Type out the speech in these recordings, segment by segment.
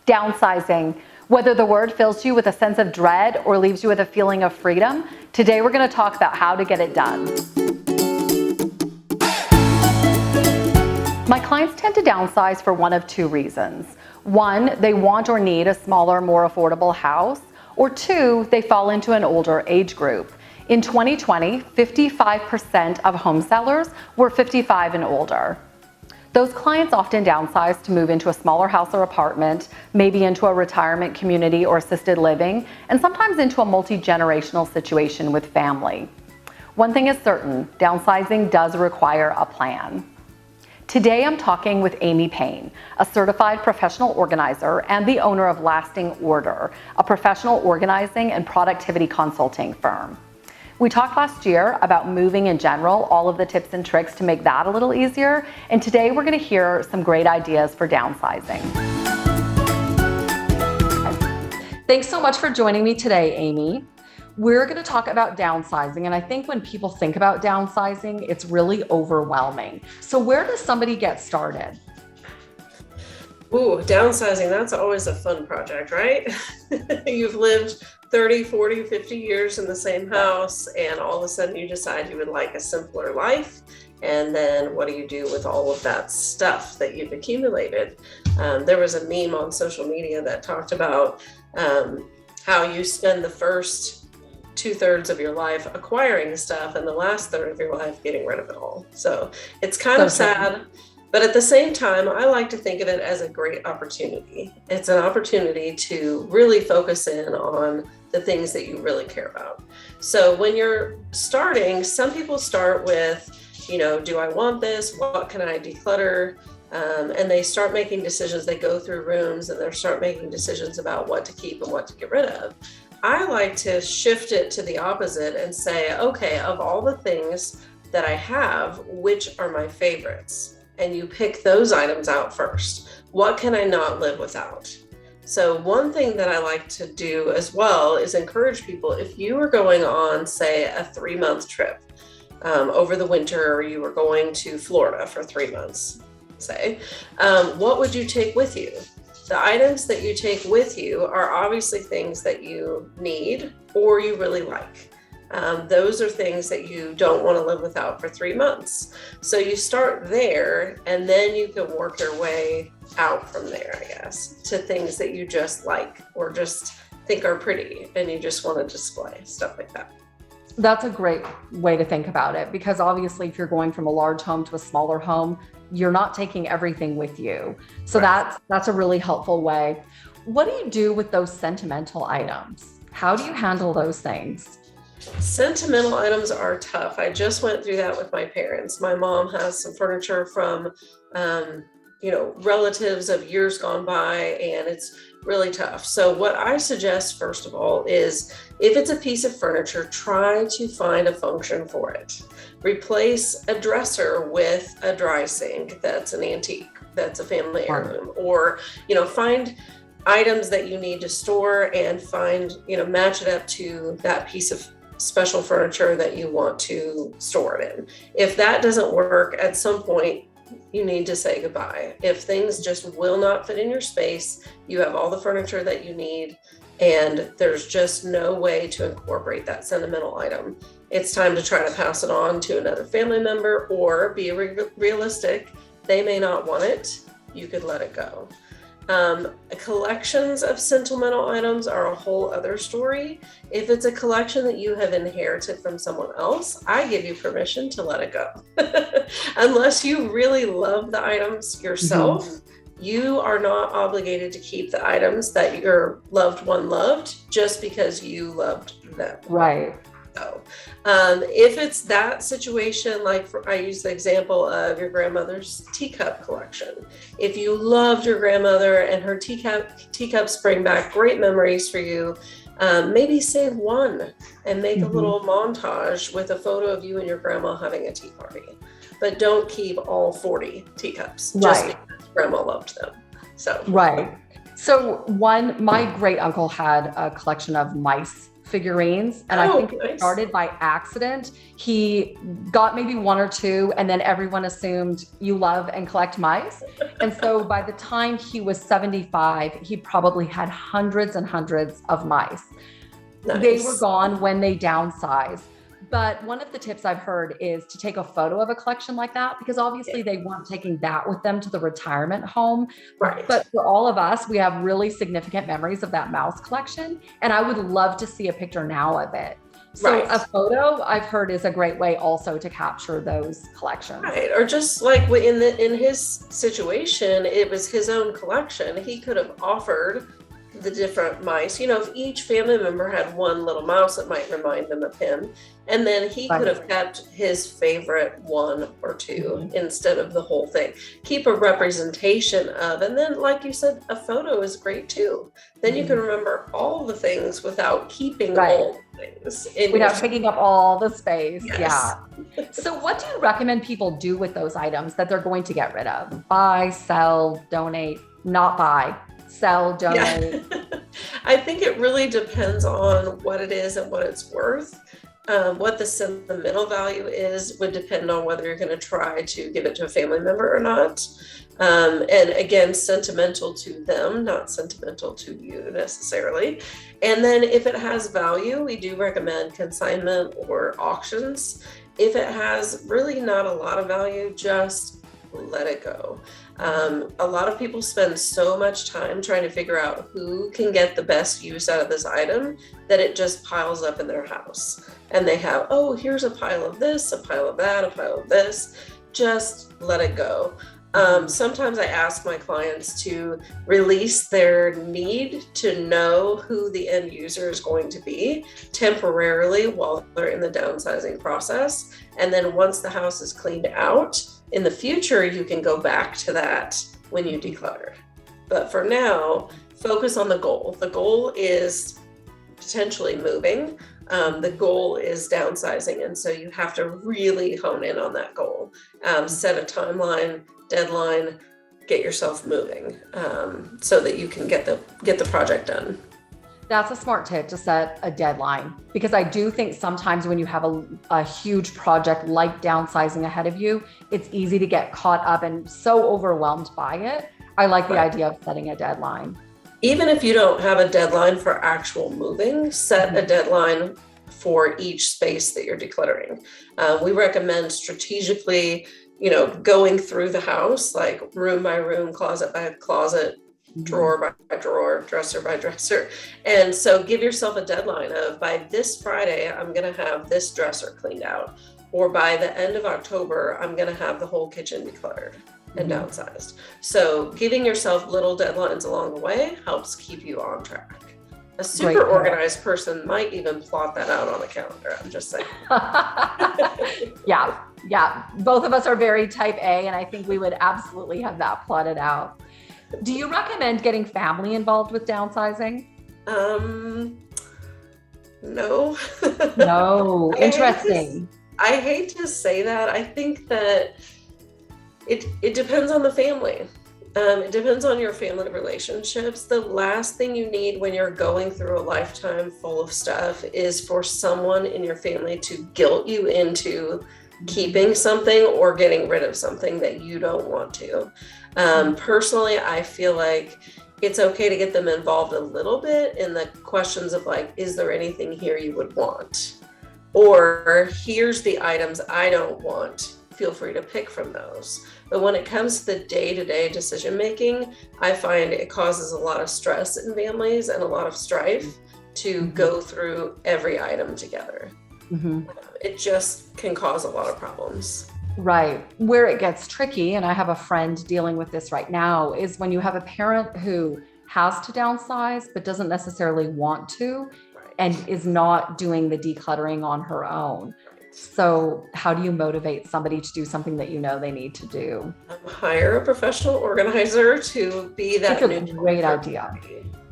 Downsizing. Whether the word fills you with a sense of dread or leaves you with a feeling of freedom, today we're going to talk about how to get it done. My clients tend to downsize for one of two reasons. One, they want or need a smaller, more affordable house, or two, they fall into an older age group. In 2020, 55% of home sellers were 55 and older. Those clients often downsize to move into a smaller house or apartment, maybe into a retirement community or assisted living, and sometimes into a multi-generational situation with family. One thing is certain, downsizing does require a plan. Today I'm talking with Amy Payne, a certified professional organizer and the owner of Lasting Order, a professional organizing and productivity consulting firm. We talked last year about moving in general, all of the tips and tricks to make that a little easier, and today we're going to hear some great ideas for downsizing. Thanks so much for joining me today, Amy. We're going to talk about downsizing, and I think when people think about downsizing, it's really overwhelming. So where does somebody get started? Ooh, downsizing, that's always a fun project, right? You've lived 30, 40, 50 years in the same house, and all of a sudden you decide you would like a simpler life. And then what do you do with all of that stuff that you've accumulated? There was a meme on social media that talked about how you spend the first 2/3 of your life acquiring stuff and the last third of your life getting rid of it all. So it's kind of sad. But at the same time, I like to think of it as a great opportunity. It's an opportunity to really focus in on the things that you really care about. So when you're starting, some people start with, do I want this? What can I declutter? And they start making decisions. They go through rooms and they start making decisions about what to keep and what to get rid of. I like to shift it to the opposite and say, okay, of all the things that I have, which are my favorites? And you pick those items out first. What can I not live without? So one thing that I like to do as well is encourage people, if you were going on, say, a 3-month trip over the winter, or you were going to Florida for 3 months, say, what would you take with you? The items that you take with you are obviously things that you need or you really like. Those are things that you don't want to live without for 3 months. So you start there, and then you can work your way out from there, I guess, to things that you just like or just think are pretty and you just want to display, stuff like that. That's a great way to think about it, because obviously if you're going from a large home to a smaller home, you're not taking everything with you. So Right. that's a really helpful way. What do you do with those sentimental items? How do you handle those things? Sentimental items are tough. I just went through that with my parents. My mom has some furniture from, relatives of years gone by, and it's really tough. So what I suggest, first of all, is if it's a piece of furniture, try to find a function for it. Replace a dresser with a dry sink that's an antique, that's a family heirloom, or, find items that you need to store and find, match it up to that piece of special furniture that you want to store it in. If that doesn't work, at some point, you need to say goodbye. If things just will not fit in your space, you have all the furniture that you need, and there's just no way to incorporate that sentimental item, it's time to try to pass it on to another family member, or be realistic. They may not want it. You could let it go. Collections of sentimental items are a whole other story. If it's a collection that you have inherited from someone else, I give you permission to let it go. Unless you really love the items yourself, you are not obligated to keep the items that your loved one loved just because you loved them. Right. So, if it's that situation, I use the example of your grandmother's teacup collection. If you loved your grandmother and her teacups bring back great memories for you, maybe save one and make a little montage with a photo of you and your grandma having a tea party. But don't keep all 40 teacups just because grandma loved them. So Right. So my great uncle had a collection of mice figurines. And I think it started by accident. He got maybe one or two, and then everyone assumed you love and collect mice. And so by the time he was 75, he probably had hundreds and hundreds of mice. Nice. They were gone when they downsized. But one of the tips I've heard is to take a photo of a collection like that, because obviously they weren't taking that with them to the retirement home. Right. But for all of us, we have really significant memories of that mouse collection. And I would love to see a picture now of it. So a photo, I've heard, is a great way also to capture those collections. Right. Or just like in his situation, it was his own collection. He could have offered the different mice. If each family member had one little mouse that might remind them of him, and then he could have kept his favorite one or two instead of the whole thing. Keep a representation of, and then like you said, a photo is great too. Then you can remember all the things without keeping all the things. Without taking up all the space. Yes. Yeah. So what do you recommend people do with those items that they're going to get rid of? Buy, sell, donate, not buy. Sell, donate. Yeah. I think it really depends on what it is and what it's worth. What the sentimental value is would depend on whether you're going to try to give it to a family member or not. And again, sentimental to them, not sentimental to you necessarily. And then if it has value, we do recommend consignment or auctions. If it has really not a lot of value, just let it go. A lot of people spend so much time trying to figure out who can get the best use out of this item that it just piles up in their house. And they have, oh, here's a pile of this, a pile of that, a pile of this. Just let it go. Sometimes I ask my clients to release their need to know who the end user is going to be temporarily while they're in the downsizing process. And then once the house is cleaned out, in the future, you can go back to that when you declutter. But for now, focus on the goal. The goal is potentially moving. The goal is downsizing. And so you have to really hone in on that goal. Set a timeline, deadline, get yourself moving so that you can get the project done. That's a smart tip, to set a deadline, because I do think sometimes when you have a huge project like downsizing ahead of you, it's easy to get caught up and so overwhelmed by it. I like the idea of setting a deadline. Even if you don't have a deadline for actual moving, set a deadline for each space that you're decluttering. We recommend strategically, going through the house, like room by room, closet by closet, drawer by drawer, dresser by dresser. And so give yourself a deadline of, by this Friday, I'm going to have this dresser cleaned out. Or by the end of October, I'm going to have the whole kitchen decluttered and downsized. So giving yourself little deadlines along the way helps keep you on track. A super organized person might even plot that out on a calendar. I'm just saying. Yeah. Both of us are very type A, and I think we would absolutely have that plotted out. Do you recommend getting family involved with downsizing? No. No. Interesting. I hate to say that. I think that it depends on the family. It depends on your family relationships. The last thing you need when you're going through a lifetime full of stuff is for someone in your family to guilt you into keeping something or getting rid of something that you don't want to. Personally, I feel like it's okay to get them involved a little bit in the questions of like, is there anything here you would want? Or here's the items I don't want. Feel free to pick from those. But when it comes to the day-to-day decision making, I find it causes a lot of stress in families and a lot of strife to go through every item together. It just can cause a lot of problems. Right. Where it gets tricky, and I have a friend dealing with this right now, is when you have a parent who has to downsize but doesn't necessarily want to, and is not doing the decluttering on her own. So how do you motivate somebody to do something that you know they need to do? Hire a professional organizer to be that neutral. That's a great idea.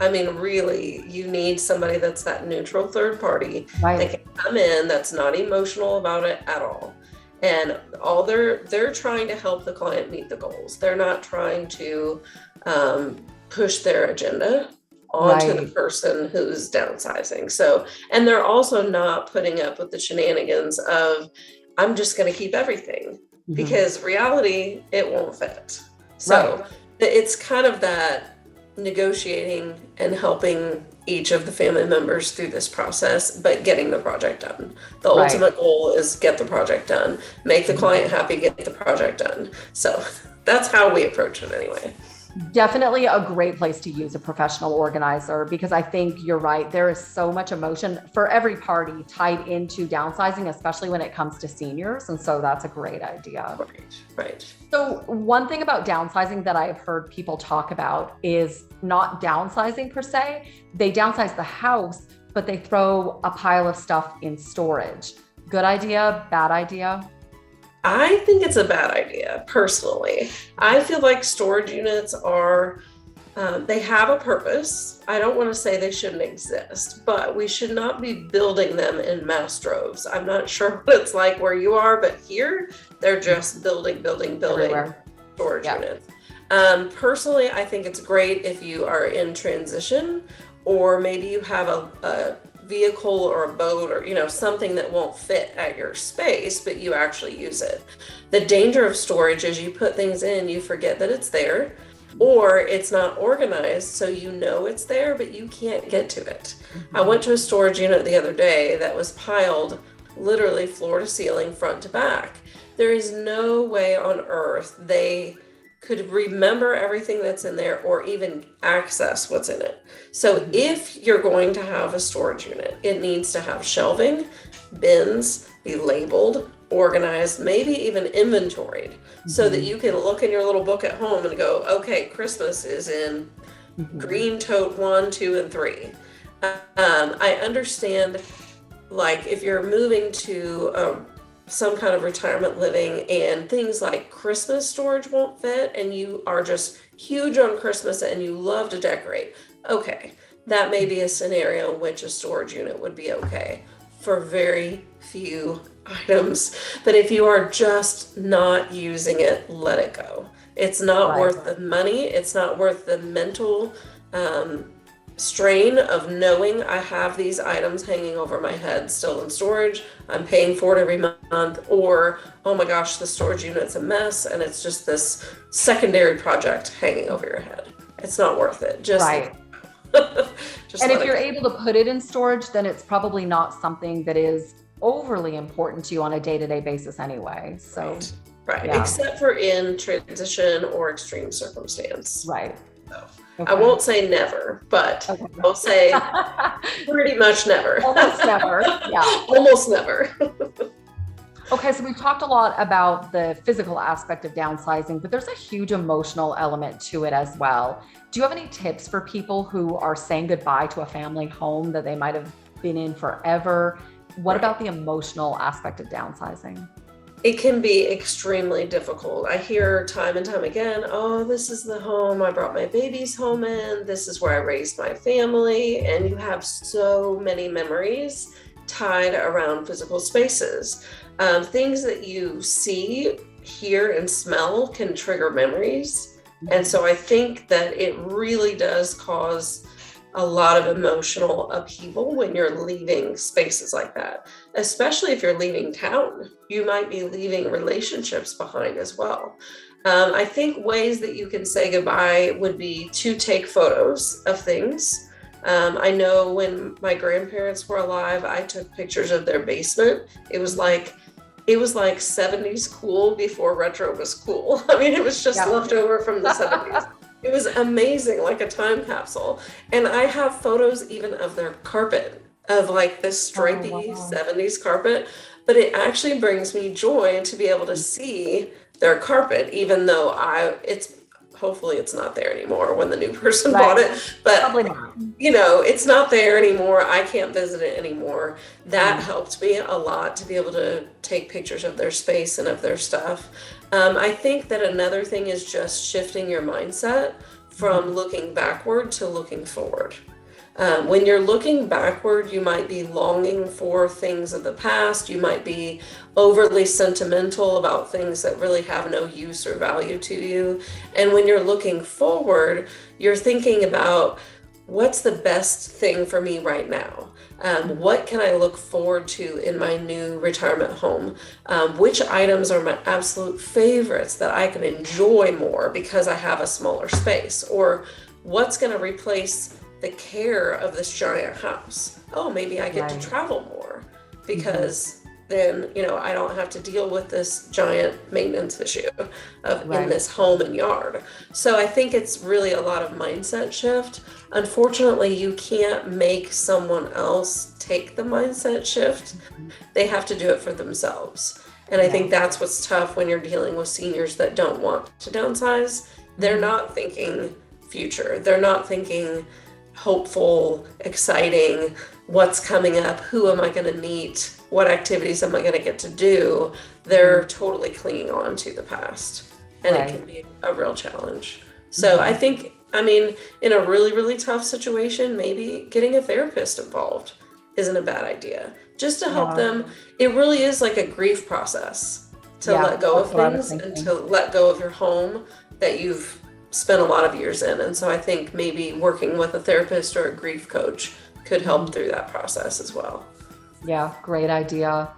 I mean, really, you need somebody that's that neutral third party that can come in, that's not emotional about it at all. And all they're trying to help the client meet the goals. They're not trying to push their agenda. onto the Right. person who's downsizing. So, and they're also not putting up with the shenanigans of, I'm just going to keep everything, because reality, it won't fit. So Right. it's kind of that negotiating and helping each of the family members through this process, but getting the project done. The Right. ultimate goal is get the project done, make the client happy, get the project done. So that's how we approach it anyway. Definitely a great place to use a professional organizer, because I think you're right. There is so much emotion for every party tied into downsizing, especially when it comes to seniors. And so that's a great idea. Right. So one thing about downsizing that I've heard people talk about is not downsizing per se. They downsize the house, but they throw a pile of stuff in storage. Good idea, bad idea? I think it's a bad idea, personally. I feel like storage units are, they have a purpose. I don't want to say they shouldn't exist, but we should not be building them in mass droves. I'm not sure what it's like where you are, but here they're just building Everywhere. storage Yeah. units. Personally, I think it's great if you are in transition, or maybe you have a vehicle or a boat, or something that won't fit at your space, but you actually use it. The danger of storage is you put things in, you forget that it's there, or it's not organized, so it's there, but you can't get to it. I went to a storage unit the other day that was piled literally floor to ceiling, front to back. There is no way on earth they could remember everything that's in there or even access what's in it. So if you're going to have a storage unit, it needs to have shelving, bins, be labeled, organized, maybe even inventoried, so that you can look in your little book at home and go, okay, Christmas is in green tote 1, 2, and 3. I understand, like, if you're moving to some kind of retirement living and things like Christmas storage won't fit, and you are just huge on Christmas and you love to decorate, okay, that may be a scenario in which a storage unit would be okay for very few items. But if you are just not using it, let it go. It's not worth the money. It's not worth the mental strain of knowing I have these items hanging over my head still in storage. I'm paying for it every month, or, oh my gosh, the storage unit's a mess and it's just this secondary project hanging over your head. It's not worth it. Just and if you're able to put it in storage, then it's probably not something that is overly important to you on a day-to-day basis anyway. So right. Except for in transition or extreme circumstance. Right. So, I won't say never, but I'll say pretty much never. Almost never. Yeah. Almost never. Okay, so we've talked a lot about the physical aspect of downsizing, but there's a huge emotional element to it as well. Do you have any tips for people who are saying goodbye to a family home that they might have been in forever? What about the emotional aspect of downsizing? It can be extremely difficult. I hear time and time again, oh, this is the home I brought my babies home in. This is where I raised my family. And you have so many memories tied around physical spaces. Things that you see, hear, and smell can trigger memories. And so I think that it really does cause a lot of emotional upheaval when you're leaving spaces like that, especially if you're leaving town. You might be leaving relationships behind as well. I think ways that you can say goodbye would be to take photos of things. I know when my grandparents were alive, I took pictures of their basement. It was like 70s cool before retro was cool. I mean, it was just left over from the 70s. It was amazing, like a time capsule. And I have photos even of their carpet, of like this stripy 70s carpet. But it actually brings me joy to be able to see their carpet, even though hopefully it's not there anymore when the new person bought it. But probably not. It's not there anymore. I can't visit it anymore. That helped me a lot to be able to take pictures of their space and of their stuff. I think that another thing is just shifting your mindset from looking backward to looking forward. When you're looking backward, you might be longing for things of the past. You might be overly sentimental about things that really have no use or value to you. And when you're looking forward, you're thinking about what's the best thing for me right now? What can I look forward to in my new retirement home? Which items are my absolute favorites that I can enjoy more because I have a smaller space? Or what's going to replace the care of this giant house? Oh, maybe I get to travel more because then, I don't have to deal with this giant maintenance issue in this home and yard. So I think it's really a lot of mindset shift. Unfortunately, you can't make someone else take the mindset shift. They have to do it for themselves. And I think that's what's tough when you're dealing with seniors that don't want to downsize. They're not thinking future. They're not thinking hopeful, exciting, what's coming up, who am I going to meet, what activities am I going to get to do. They're totally clinging on to the past, and it can be a real challenge. So I think, in a really, really tough situation, maybe getting a therapist involved isn't a bad idea, just to help them. It really is like a grief process to let go of things and to let go of your home that you've spent a lot of years in. And so I think maybe working with a therapist or a grief coach could help through that process as well. Yeah, great idea.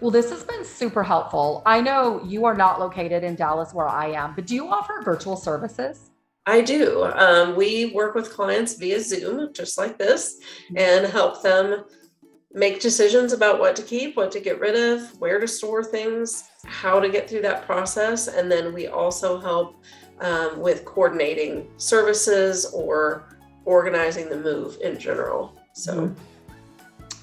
Well, this has been super helpful. I know you are not located in Dallas where I am, but do you offer virtual services? I do. We work with clients via Zoom, just like this, and help them make decisions about what to keep, what to get rid of, where to store things, how to get through that process. And then we also help with coordinating services or organizing the move in general. So.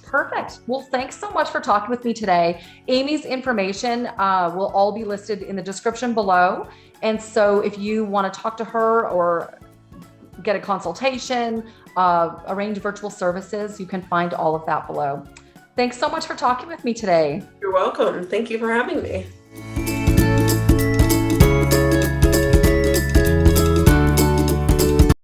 Perfect. Well, thanks so much for talking with me today. Amy's information will all be listed in the description below. And so if you want to talk to her or get a consultation, arrange virtual services, you can find all of that below. Thanks so much for talking with me today. You're welcome. Thank you for having me.